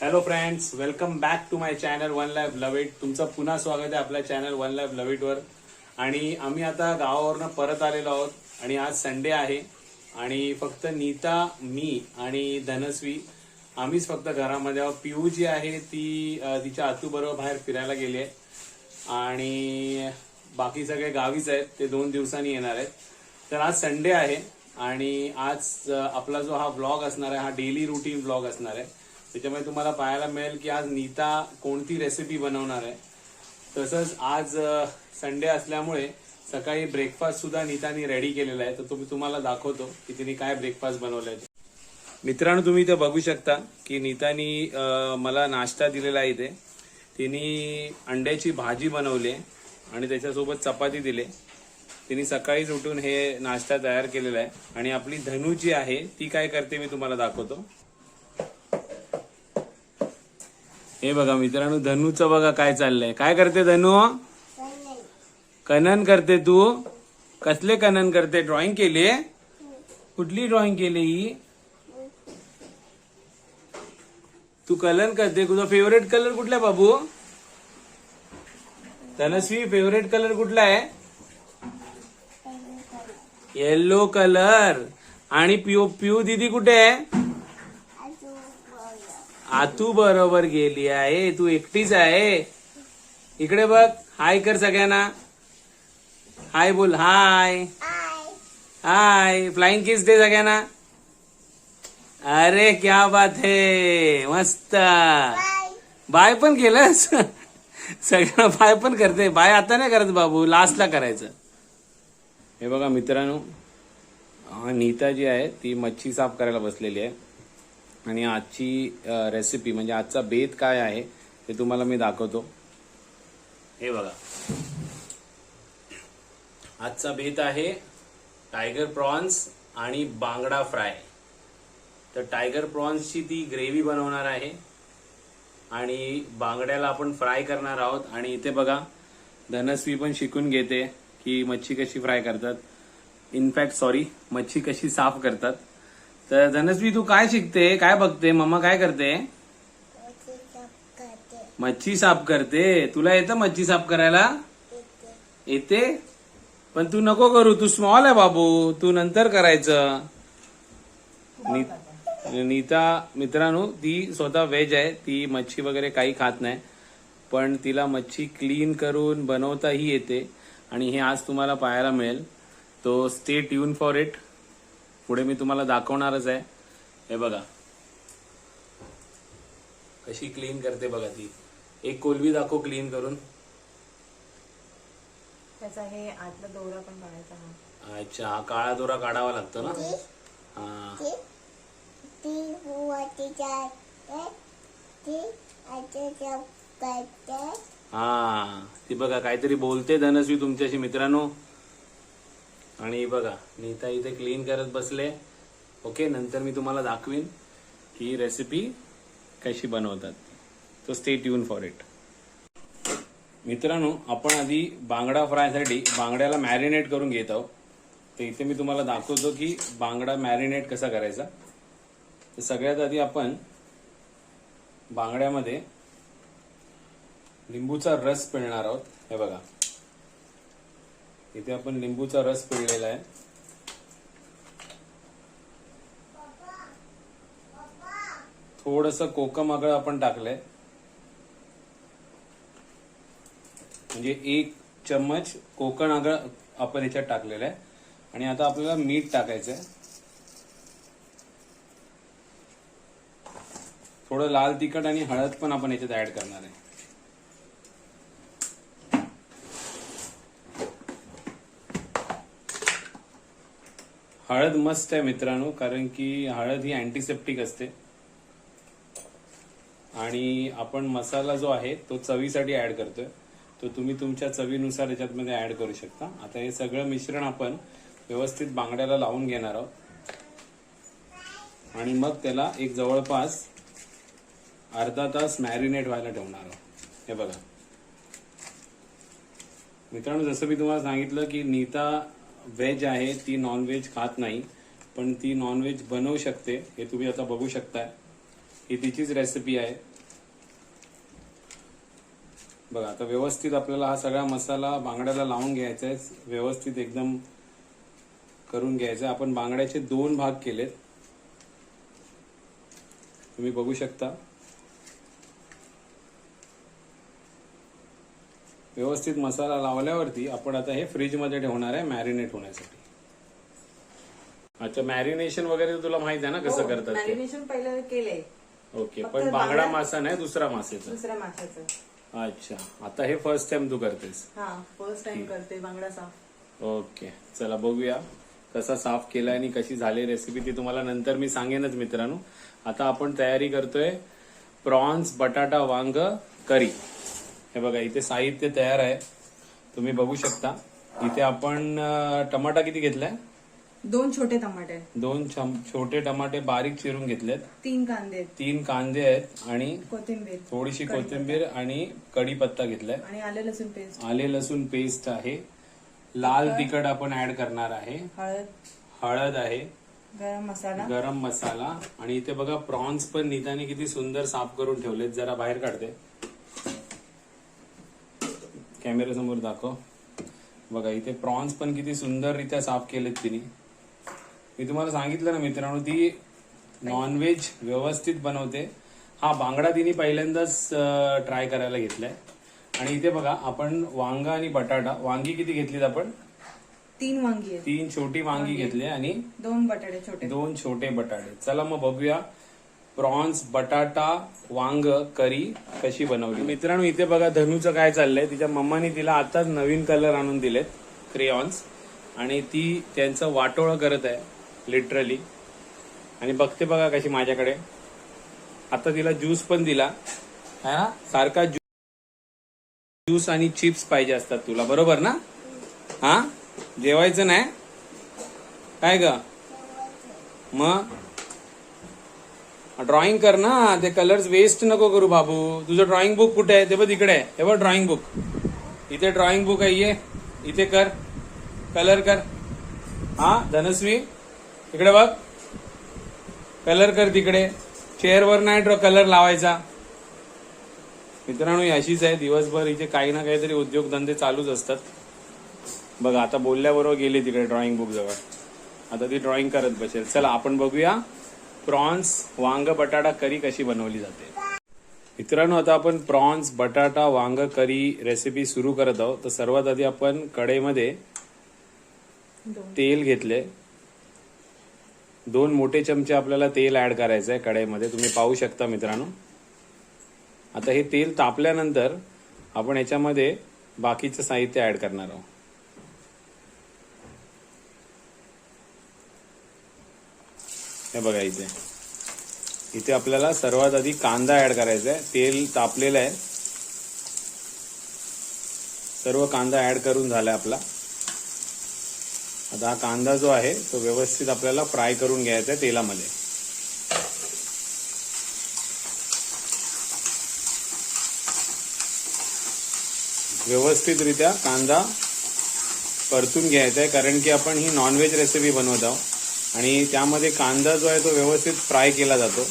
Hello friends, welcome back to my channel one life love it. तुमचं पुन्हा स्वागत आहे आपल्या channel one life love it वर. आणि आम्ही आता गावावरनं परत आलेलो आहोत आणि आज संडे आहे आणि फक्त नीता, मी आणि धनश्री आम्हीच फक्त घरामध्ये आहोत. पिऊ जी आहे ती तिच्या आतू बरोबर बाहेर फिरायला गेली आहे आणि बाकी सगळे गावीच आहेत. ते 2 दिवसांनी येणार आहेत. तर आज संडे आहे आणि आज आपला जो हा व्लॉग असणार आहे हा डेली रुटीन व्लॉग असणार आहे. त्याच्यामुळे तुम्हाला पाहायला मिळेल की आज नीता कोणती रेसिपी बनवणार आहे. तसंच आज संडे असल्यामुळे सकाळी ब्रेकफास्ट सुद्धा नीतानी रेडी केलेला आहे. तर तुम्ही तुम्हाला दाखवतो की तिने काय ब्रेकफास्ट बनवलाय. मित्रांनो, तुम्ही इथे बघू शकता की नीतानी मला नाश्ता दिलेला आहे. इथे तिने अंड्याची भाजी बनवली आणि त्याच्यासोबत चपाती दिली. तिने सकाळीच उठून हे नाश्ता तयार केलेला आहे. आणि आपली धनू जी आहे ती काय करते मी तुम्हाला दाखवतो. हे बघा मित्रांनो, धनूचं बघा काय चाललंय. काय करते धनू? कनन करते. तू कसले कनन करते? ड्रॉइंग केली? कुठली ड्रॉइंग केली ही? तू कलर करते. तुझा फेवरेट कलर कुठला बाबू? धनश्री, फेवरेट कलर कुठला आहे? Yellow colour. आणि पिऊ दीदी कुठे आहे? आतू बरोबर गेली आहे. तू एकटीच आहे. इकडे बघ, हाय कर सगळ्यांना. हाय बोल. हाय हाय. फ्लाइंग किस दे सगळ्यांना. अरे क्या बात है, मस्त. बाय पण केलंस. सगळ्यांना बाय पण करते. बाय आता नाही करत बाबू, लास्टला करायचं. हे बघा मित्रांनो, नीता जी आहे ती मच्छी साफ करायला बसलेली आहे. आणि आजची रेसिपी म्हणजे आजचा बेत काय आहे ते तुम्हाला मी दाखवतो. हे बघा, आजचा बेत आहे टायगर प्रॉन्स आणि बांगडा फ्राय. तर टायगर प्रॉन्सची ती ग्रेव्ही बनवणार आहे आणि बांगड्याला आपण फ्राय करणार आहोत. आणि इथे बघा, धनश्री पण शिकून घेते की मच्छी कशी फ्राय करतात. मच्छी कशी साफ करतात. तर धनश्री, तू काय शिकते? काय बघते? मम्मा काय करते? मच्छी साफ करते. तुला येतं मच्छी साफ करायला? येते. पण तू नको करू, तू स्मॉल आहे बाबू, तू नंतर करायचं. नीता मित्रांनो, ती स्वतः व्हेज आहे. ती मच्छी वगैरे काही खात नाही, पण तिला मच्छी क्लीन करून बनवताही येते. आणि हे आज तुम्हाला पाहायला मिळेल. तो स्टे ट्यून फॉर इट. पुढे मी तुम्हाला दाखवणारच आहे. हे बघा कशी क्लीन करते बघा ती. एक कोलबी दाखव क्लीन करून. त्याचा हे आतला दोरा पण काढायचा. अच्छा, हा काळा दोरा काढावा लागतो ना. हा, हा, ती बघा काहीतरी बोलते धनश्री तुमच्याशी मित्रांनो. आणि बघा नीता इथे क्लीन करत बसले. ओके, नंतर मी तुम्हाला दाखवीन की रेसिपी कशी बनवतात. तो स्टे ट्यून फॉर इट. मित्रांनो, आपण आधी बांगडा फ्रायसाठी बांगड्याला मॅरिनेट करून घेत आहोत. तर इथे मी तुम्हाला दाखवतो की बांगडा मॅरिनेट कसा करायचा. तर सगळ्यात आधी आपण बांगड्यामध्ये लिंबूचा रस पिळणार आहोत. हे बघा, इथे आपण लिंबूचा रस पिळलेला आहे. थोडंसं कोकम आगळ आपण टाकलंय, म्हणजे 1 चम्मच कोकण आगळ आपण ह्याच्यात टाकलेलं आहे. आणि आता आपल्याला मीठ टाकायचंय. थोडं लाल तिखट आणि हळद पण आपण ह्याच्यात ऍड करणार आहे. हळद मस्त आहे मित्रांनो, कारण की हळद ही अँटीसेप्टिक असते. आणि आपण मसाला जो आहे तो चवीसाठी ऍड करतोय. तो तुम्ही तुमच्या चवीनुसार याच्यामध्ये ऍड करू शकता. आता हे सगळं मिश्रण आपण व्यवस्थित बांगड्याला लावून घेणार आहोत. आणि मग त्याला एक जवळपास अर्धा तास मॅरिनेट व्हायला ठेवणार आहोत. हे बघा मित्रांनो, जसं मी तुम्हाला सांगितलं की नीता व्हेज आहे, ती नॉनव्हेज खात नाही, पण ती नॉनव्हेज बनवू शकते. हे तुम्ही आता बघू शकताय. ही तिचीच रेसिपी आहे. बघा आता व्यवस्थित आपल्याला हा सगळा मसाला बांगड्याला लावून घ्यायचा आहे, व्यवस्थित एकदम करून घ्यायचा. आपण बांगड्याचे 2 भाग केलेत, तुम्ही बघू शकता. व्यवस्थित मसाला लावल्यावरती आपण आता हे फ्रीज मध्ये ठेवणार आहे मॅरिनेट होण्यासाठी. अच्छा, मॅरिनेशन वगैरे तुला माहित आहे ना कसं करतात ते? मॅरिनेशन पहिलं केलंय. ओके, पण बांगडा मासा नाही, दुसऱ्या मासेचा. दुसऱ्या माशाचं. अच्छा, आता हे फर्स्ट टाइम तू करतेस? हा, फर्स्ट टाइम करते बांगडा साफ. ओके, चला बघूया कसा साफ केला आणि कशी झाली रेसिपी, ती तुम्हाला नंतर मी सांगेनच मित्रांनो. आता आपण तयारी करतोय प्रॉन्स बटाटा वांग करी. हे बघा इथे साहित्य तयार आहे, तुम्ही बघू शकता. इथे आपण टमाटा किती घेतलाय? 2 छोटे टमाटे. 2 छोटे टमाटे बारीक चिरून घेतलेत. 3 कांदे. 3 कांदे आहेत आणि कोथिंबीर. थोडीशी कोथिंबीर आणि कढीपत्ता घेतलाय. आणि आले लसूण पेस्ट. आले लसूण पेस्ट आहे. लाल तिखट आपण ऍड करणार आहे. हळद आहे. गरम मसाला. आणि इथे बघा प्रॉन्स पण नीताने किती सुंदर साफ करून ठेवलेत. जरा बाहेर काढते, कॅमेरा समोर दाखव. बघा इथे प्रॉन्स पण किती सुंदररित्या साफ केलेत तिने. मी तुम्हाला सांगितलं ना मित्रांनो, ती नॉनव्हेज व्यवस्थित बनवते. हा बांगडा तिने पहिल्यांदाच ट्राय करायला घेतलाय. आणि इथे बघा आपण वांगा आणि बटाटा, वांगी किती घेतलीत आपण? 3 वांगी. 3 छोटी वांगी घेतली आणि 2 बटाटे छोटे. 2 छोटे बटाटे. चला मग बघूया प्रॉन्स बटाटा वांग करी कशी बनवली. मित्रांनो इथे बघा धनूचं काय चाललंय, तिच्या मम्मानी तिला आताच नवीन कलर आणून दिलेत, क्रेयॉन्स, आणि ती त्यांचं वाटोळं करत आहे लिटरली. आणि बघते बघा कशी माझ्याकडे. आता तिला ज्यूस पण दिला है ना, सारखा ज्यूस आणि चिप्स पाहिजे असतात तुला, बरोबर ना? हा, जेवायचं नाही काय ग? मग ड्रॉइंग कर ना, ते कलर्स वेस्ट नको करू बाबू. तुझं ड्रॉइंग बुक कुठे आहे? ते बघ इकडे आहे, हे बघ ड्रॉइंग बुक. इथे ड्रॉइंग बुक आहे, ये इथे कर, कलर कर. हा धनस्वी इकडे बघ, कलर कर तिकडे. चेअरवर नाही कलर लावायचा. मित्रांनो अशीच आहे, दिवसभर इथे काही ना काहीतरी उद्योगधंदे चालूच असतात. बघा आता बोलल्याबरोबर गेली तिकडे ड्रॉइंग बुक जवळ, आता ती ड्रॉइंग करत बसेल. चला आपण बघूया प्रॉन्स वांग बटाटा करी कशी बनवली जाते. मित्रांनो आता आपण प्रॉन्स बटाटा वांग करी रेसिपी सुरू करत आहोत. तर सर्वात आधी आपण कढईमध्ये तेल घेतले. 2 मोठे चमचे आपल्याला तेल ऍड करायचं आहे कढईमध्ये, तुम्ही पाहू शकता मित्रांनो. आता हे तेल तापल्यानंतर आपण याच्यामध्ये बाकीचं साहित्य ऍड करणार आहोत. हे बघा इथे आपल्याला सर्वात आधी कांदा ऍड करायचा आहे. तेल तापलेलं आहे, सर्व कांदा ऍड करून झालाय आपला. आता हा कांदा जो आहे तो व्यवस्थित आपल्याला फ्राय करून घ्यायचा आहे तेलामध्ये. व्यवस्थितरित्या कांदा परतून घ्यायचा आहे, कारण की आपण ही नॉनव्हेज रेसिपी बनवत आहोत आणि त्यामध्ये कांदा जो आहे तो व्यवस्थित फ्राय केला जातो.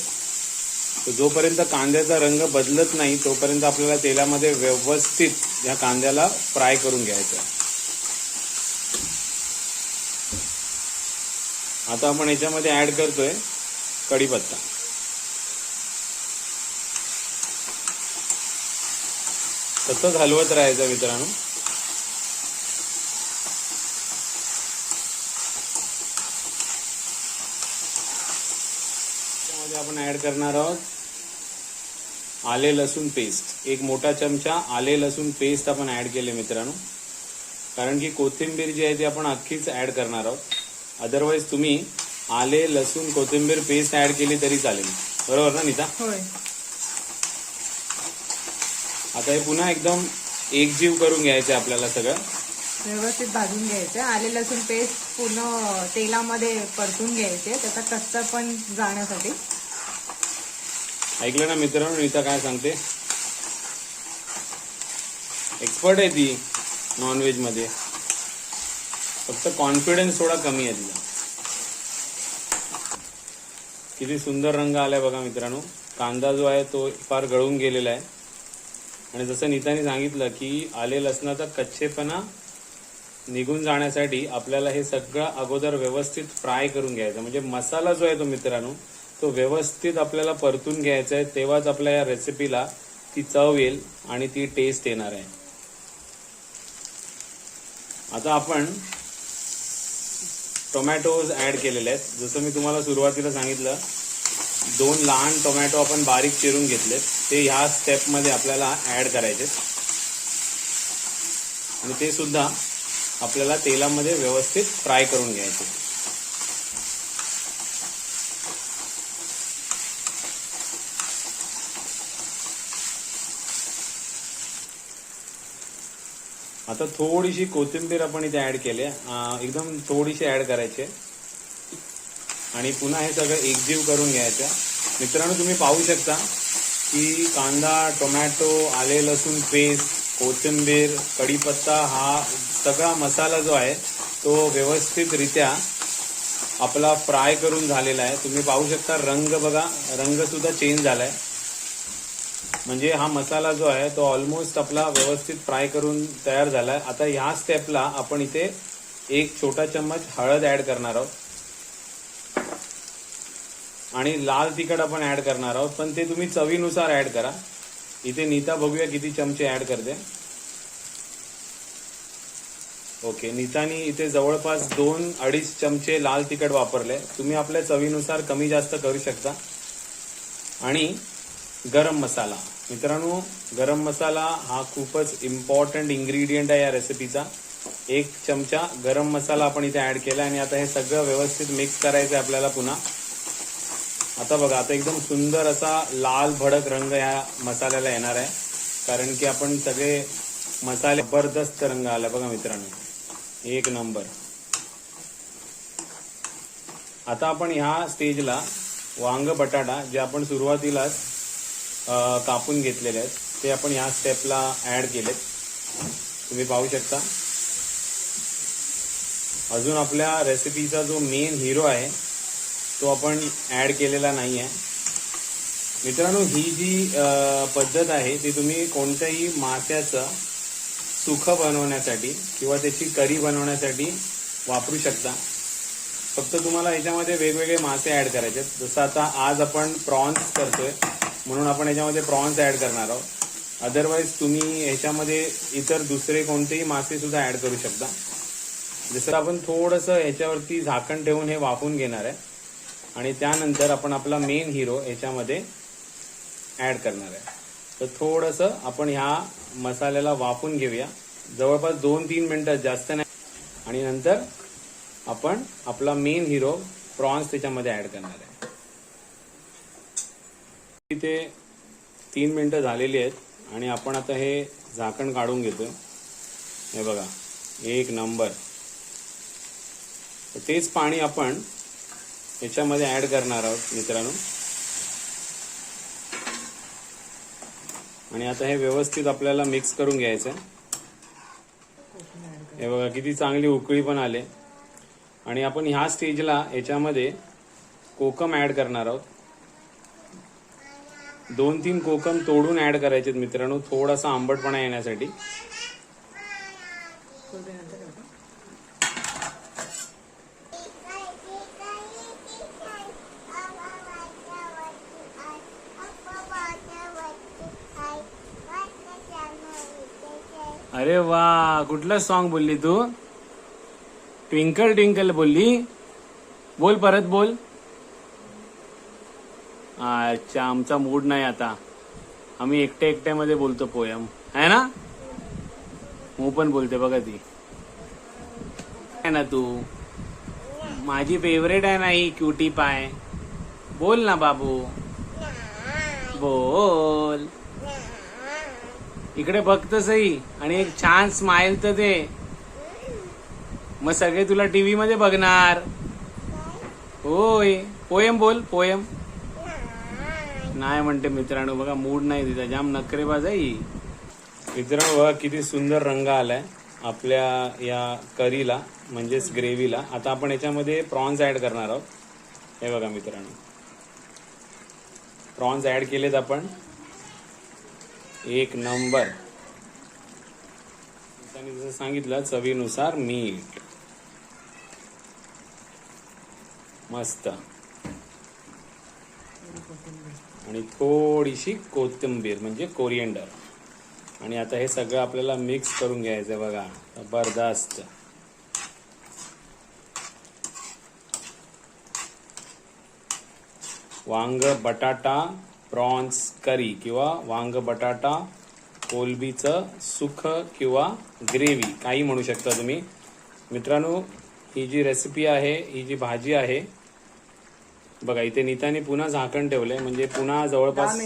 तर जोपर्यंत कांद्याचा रंग बदलत नाही तोपर्यंत आपल्याला तेलामध्ये व्यवस्थित या कांद्याला फ्राय करून घ्यायचं आहे. आता आपण याच्यामध्ये ऍड करतोय कढीपत्ता. सतत हलवत राहायचं मित्रांनो. त्यामध्ये आपण ऍड करणार आहोत आले लसूण पेस्ट. 1 मोठा चमचा आले लसूण पेस्ट आपण ऍड केले मित्रांनो, कारण की कोथिंबीर जी आहे ती आपण अख्खीच ऍड करणार आहोत. अदरवाईज तुम्ही आले लसूण कोथिंबीर पेस्ट ऍड केली तरी चालेल, बरोबर ना नीता? होय. आता हे पुन्हा एकदम एकजीव करून घ्यायचं आपल्याला, सगळं व्यवस्थित भाजून घ्यायचं. आले लसूण पेस्ट पूर्ण तेलामध्ये परतून घ्यायचे, त्याचा कच्चा पण जाण्यासाठी. ऐकलं ना मित्रांनो, नीता काय सांगते? एक्सपर्ट आहे ती नॉनव्हेज मध्ये, फक्त कॉन्फिडन्स थोडा कमी आहे तिला. किती सुंदर रंग आलाय बघा मित्रांनो. कांदा जो आहे तो फार गळून गेलेला आहे. आणि जसं नीताने सांगितलं की आले लसणाचा कच्चेपणा निघून जाण्यासाठी आपल्याला हे सगळं अगोदर व्यवस्थित फ्राय करून घ्यायचं. म्हणजे मसाला जो आहे तो मित्रांनो तो व्यवस्थित आपल्याला परतून घ्यायचा आहे, तेव्हाच आपल्या या रेसिपीला ती चव येईल आणि ती टेस्ट येणार आहे. आता आपण टोमॅटोज ऍड केलेले आहेत. जसं मी तुम्हाला सुरुवातीला सांगितलं 2 लहान टोमॅटो आपण बारीक चिरून घेतलेत, ते ह्या स्टेपमध्ये आपल्याला ऍड करायचे आणि ते सुद्धा आपल्याला तेलामध्ये व्यवस्थित फ्राय करून घ्यायचे. आता थोडीशी कोथिंबीर आपण इथे ऍड केली, एकदम थोडीशी ऍड करायची आणि पुन्हा हे सगळं एकजीव करून घ्यायचं. मित्रांनो तुम्ही पाहू शकता की कांदा, टोमॅटो, आले लसूण पेस्ट, कोथिंबीर, कढीपत्ता हा सगळा मसाला जो आहे तो व्यवस्थितरित्या आपला फ्राय करून झालेला आहे. तुम्ही पाहू शकता रंग बघा, रंग सुद्धा चेंज झालाय. म्हणजे हा मसाला जो आहे तो ऑलमोस्ट आपला व्यवस्थित फ्राय करून तयार झालाय. आता ह्या स्टेपला आपण इथे 1 छोटा चम्मच हळद ऍड करणार आहोत आणि लाल तिखट आपण ऍड करणार आहोत, पण ते तुम्ही चवीनुसार ऍड करा. इथे नीता बघूया किती चमचे ऍड करते. ओके, नीतानी इथे जवळपास 2-2.5 चमचे लाल तिखट वापरले. तुम्ही आपल्या चवीनुसार कमी जास्त करू शकता. आणि गरम मसाला, मित्रांनो गरम मसाला हा खूपच इम्पॉर्टंट इंग्रेडियंट आहे या रेसिपीचा. 1 चमचा गरम मसाला आपण इथे ऍड केला आणि आता हे सगळं व्यवस्थित मिक्स करायचं आहे आपल्याला पुन्हा. आता बघा, आता एकदम सुंदर असा लाल भडक रंग ह्या मसाल्याला येणार आहे, कारण की आपण सगळे मसाले जबरदस्त रंग आला बघा मित्रांनो, 1 नंबर. आता आपण ह्या स्टेजला वांग बटाटा जे आपण सुरुवातीलाच कापून घेतलेले आहेत ते आपण ह्या स्टेपला ऍड केलेत. तुम्ही पाहू शकता. अजून आपल्या रेसिपीचा जो मेन हिरो आहे तो आपण ऍड केलेला नाही आहे. मित्रांनो ही जी पद्धत आहे ती तुम्ही कोणत्याही माशाचं सुकं बनवण्यासाठी किंवा त्याची करी बनवण्यासाठी वापरू शकता. फक्त तुम्हाला याच्यामध्ये वेगवेगळे मासे ऍड करायचे आहेत. जसं आता आज आपण प्रॉन्स करतोय म्हणून आपण याच्यामध्ये प्रॉन्स ऍड करणार आहोत. अदरवाईज तुम्ही ह्याच्यामध्ये इतर दुसरे कोणतेही मासे सुद्धा ऍड करू शकता. जसं आपण थोडंसं ह्याच्यावरती झाकण ठेवून हे वाफून घेणार आहे आणि त्यानंतर आपण आपला मेन हिरो ह्याच्यामध्ये ऍड करणार आहे. तर थोडंसं आपण ह्या मसाल्याला वाफून घेऊया, जवळपास 2-3 मिनिटं, जास्त नाही. आणि नंतर आपण आपला मेन हिरो प्रॉन्स त्याच्यामध्ये ऍड करणार आहे. इथे 3 मिनिटं झालेली आहेत आणि आपण आता हे झाकण काढून घेतोय. हे बघा 1 नंबर. तेच पाणी आपण याच्यामध्ये ऍड करणार आहोत मित्रांनो. आणि आता हे व्यवस्थित आपल्याला मिक्स करून घ्यायचं आहे. हे बघा किती चांगली उकळी पण आले. आणि आपण ह्या स्टेजला याच्यामध्ये कोकम ऍड करणार आहोत. 2-3 कोकम तोडून ऍड करायचे मित्रांनो, थोडासा आंबटपणा येण्यासाठी. अरे वा, कुठलं सॉन्ग बोलली तू? ट्विंकल ट्विंकल बोलली? बोल, परत बोल. अच्छा, आमचा मूड नाही आता. आम्ही एकट्यामध्ये बोलतो पोयम, आहे ना? मू पण बोलते बघा ती. आहे ना तू? माझी फेवरेट आहे ना ही क्यूटी पाय. बोल ना बाबू, बोल. इकडे बघत सही आणि एक छान स्माइल तर दे, मग सगळे तुला टीव्ही मध्ये बघणार. होय, पोयम बोल, पोयम. नाही म्हणते मित्रांनो, बघा मूड नाही तिचा, जाम नखरेबाज आहे ही. मित्रांनो बघा किती सुंदर रंग आलाय आपल्या या करीला, म्हणजेच ग्रेव्हीला. आता आपण याच्यामध्ये प्रॉन्स ऍड करणार आहोत. हे बघा मित्रांनो, प्रॉन्स ऍड केलेत आपण. एक नंबर. त्यांनी जसं सांगितलं चवीनुसार मीठ. मस्त. आणि थोडीशी कोथिंबीर म्हणजे कोरिएंडर. आणि आता हे सगळं आपल्याला मिक्स करून घ्यायचं बघा. जबरदस्त. वांग बटाटा प्रॉन्स करी किंवा वांग बटाटा कोलबीचं सुख किंवा ग्रेव्ही काही म्हणू शकता तुम्ही. मित्रांनो, ही जी रेसिपी आहे, ही जी भाजी आहे बघा, इथे नीताने पुन्हा झाकण ठेवलंय म्हणजे पुन्हा जवळपास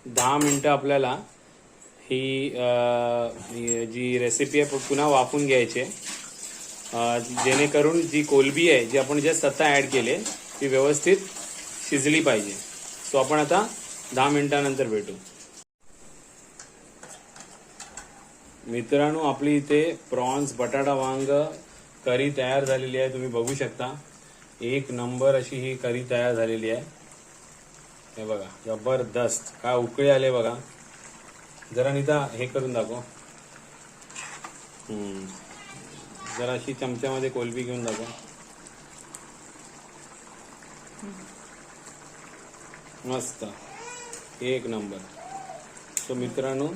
10 मिनिटं आपल्याला ही जी रेसिपी आहे पुन्हा वाफून घ्यायची आहे, जेणेकरून जी कोलबी आहे जी आपण जस्ट आता ऍड केली ती व्यवस्थित शिजली पाहिजे. सो आपण आता 10 मिनिटांनंतर भेटू. मित्रांनो, आपली इथे प्रॉन्स बटाटा वांग करी तयार झालेली आहे. तुम्ही बघू शकता एक नंबर अशी ही करी तयार झालेली आहे. हे बघा जबरदस्त. काय उकळी आले बघा. जरा नीता हे करून दाखव. जरा अशी चमच्यामध्ये कोलबी घेऊन दाखव. मस्त एक नंबर. सो मित्रांनो,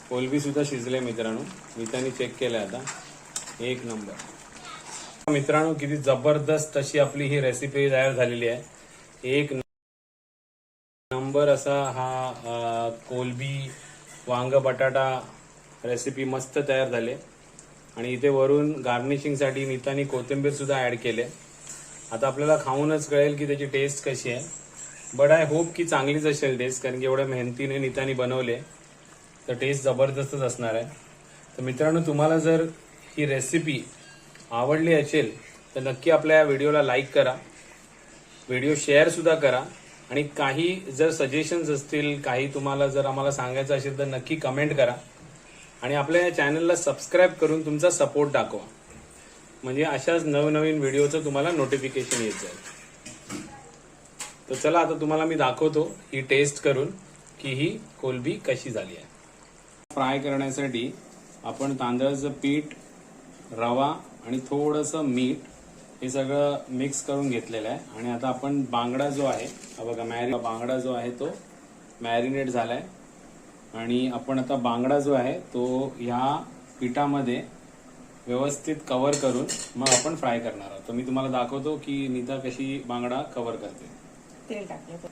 कोलबी सुद्धा शिजले मित्रांनो. नीताने चेक केलंय आता. एक नंबर. मित्रांनो, किती जबरदस्त अशी आपली ही रेसिपी तयार झालेली आहे. एक नंबर असा हा कोलबी वांग बटाटा रेसिपी मस्त तयार झाले. आणि इथे वरून गार्निशिंगसाठी नीताने कोथिंबीर सुद्धा ऍड केले. आता आपल्याला खाऊनच कळेल की त्याची टेस्ट कशी आहे. बट आय होप की चांगलीच असेल टेस्ट, कारण की एवढ्या मेहनतीने नीताने बनवले तर टेस्ट जबरदस्तच असणार आहे. तर मित्रांनो, तुम्हाला जर ही रेसिपी आवडली असेल तर नक्की आपल्या या व्हिडिओला लाईक करा, व्हिडिओ शेअर सुद्धा करा. आणि काही जर सजेशन्स असतील, काही तुम्हाला जर आम्हाला सांगायचं असेल तर नक्की कमेंट करा. आणि आपल्या या चॅनलला सबस्क्राईब करून तुमचा सपोर्ट दाखवा, म्हणजे अशाच नवनवीन व्हिडिओचं तुम्हाला नोटिफिकेशन येत जाईल. तर चला आता तुम्हाला मी दाखवतो ही टेस्ट करून की ही कोलबी कशी झाली आहे. फ्राय करण्यासाठी आपण तांदळाचं पीठ, रवा आणि थोडंसं मीठ हे सगळं मिक्स करून घेतलेलं आहे. आणि आता आपण बांगडा जो आहे, हा बघा बांगडा जो आहे तो मॅरिनेट झालाय. आणि आपण आता बांगडा जो आहे तो ह्या पिठामध्ये व्यवस्थित कव्हर करून मग आपण फ्राय करणार आहोत. तर मी तुम्हाला दाखवतो की नीता कशी बांगडा कव्हर करते. तेल टाकलं.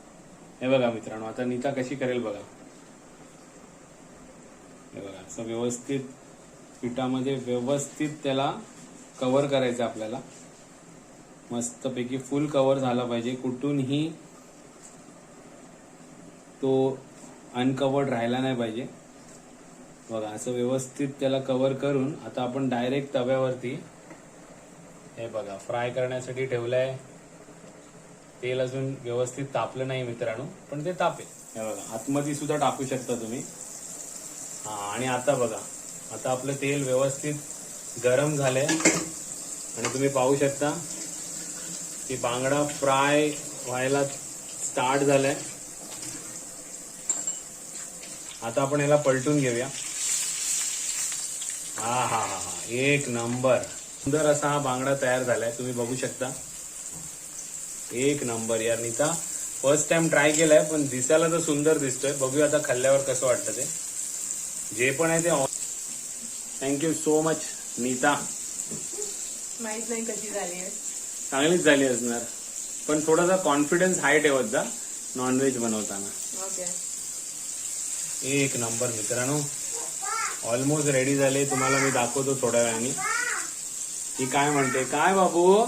हे बघा मित्रांनो, आता नीता कशी करेल बघा. हे बघा, असं व्यवस्थित पिठामध्ये व्यवस्थित त्याला कव्हर करायचं आपल्याला. मस्तपैकी फुल कव्हर झाला पाहिजे, कुठूनही तो अनकवर्ड राहायला नाही पाहिजे. बघा, असं व्यवस्थित त्याला कव्हर करून आता आपण डायरेक्ट तव्यावरती हे बघा फ्राय करण्यासाठी ठेवलंय. तेल अजून व्यवस्थित तापलं नाही मित्रांनो, पण ते तापेल. हे बघा, आतमध्ये सुद्धा टाकू शकता तुम्ही. आणि आता बघा, आता आपलं तेल व्यवस्थित गरम झालंय आणि तुम्ही पाहू शकता की बांगडा फ्राय व्हायला स्टार्ट झालाय. आता आपण याला पलटून घेऊया. हा एक नंबर सुंदर असा हा बांगडा तयार झालाय. तुम्ही बघू शकता. एक नंबर यार. नीता फर्स्ट टाइम ट्राय केलाय, पण दिसायला तर सुंदर दिसतोय. बघूया आता खाल्ल्यावर कसं वाटतं ते. जे पण आहे ते. Thank you so much Neeta. माहित नाही कशी झाली आहे. चांगलीच झाली असणार, पण थोडासा कॉन्फिडन्स हाय ठेवत जा नॉनव्हेज बनवताना. ओके. एक नंबर मित्रांनो, ऑलमोस्ट रेडी झाले. तुम्हाला मी दाखवतो थोड्या वेळाने. ही काय म्हणते. काय बाबू,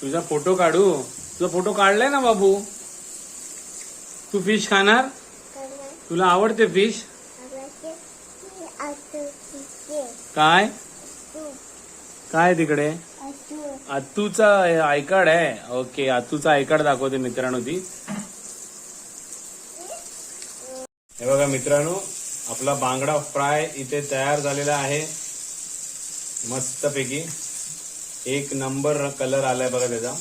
तुझा फोटो काढू? तुझा फोटो काढलाय ना बाबू. तू फिश खाणार? तुला आवडते फिश? काय काय तिकडे आतूचा आय कार्ड आहे. ओके, आतूचा आय कार्ड दाखवते मित्रांनो ती. हे बघा मित्रांनो, आपला बांगडा फ्राय इथे तयार झालेला आहे मस्तपैकी. एक नंबर कलर आलाय बघा त्याचा.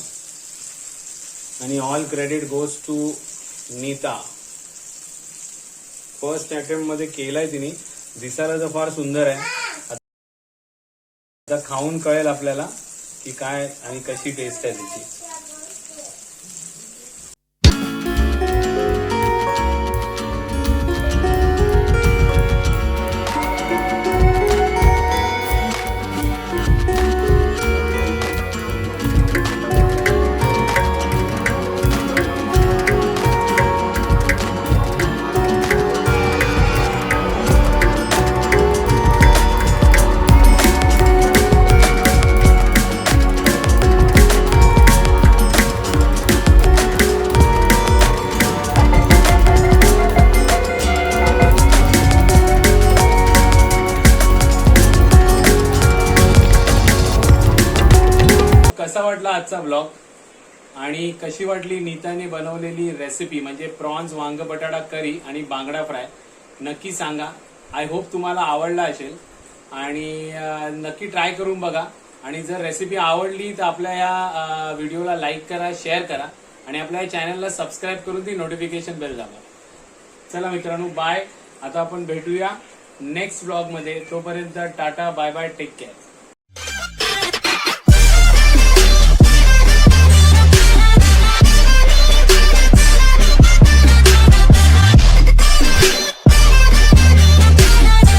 आणि all credit goes to Neeta first attempt मध्ये केलाय तिने. दिसायला तर फार सुंदर आहे. आता खाऊन कळेल आपल्याला की काय आणि कशी टेस्ट आहे तिची. कसा वाटला आजचा ब्लॉग आणि कशी वाटली नीताने बनवलेली रेसिपी म्हणजे प्रॉन्स वांग बटाटा करी आणि बांगडा फ्राय नक्की सांगा. आय होप तुम्हाला आवडला असेल आणि नक्की ट्राय करून बघा. आणि जर रेसिपी आवडली तर आपल्या या व्हिडिओला लाईक करा, शेअर करा आणि आपल्या चॅनलला सबस्क्राईब करून ती नोटिफिकेशन बेल दाबा. चला मित्रांनो, बाय. आता आपण भेटूया नेक्स्ट ब्लॉग मध्ये. तोपर्यंत tata, bye bye, take care.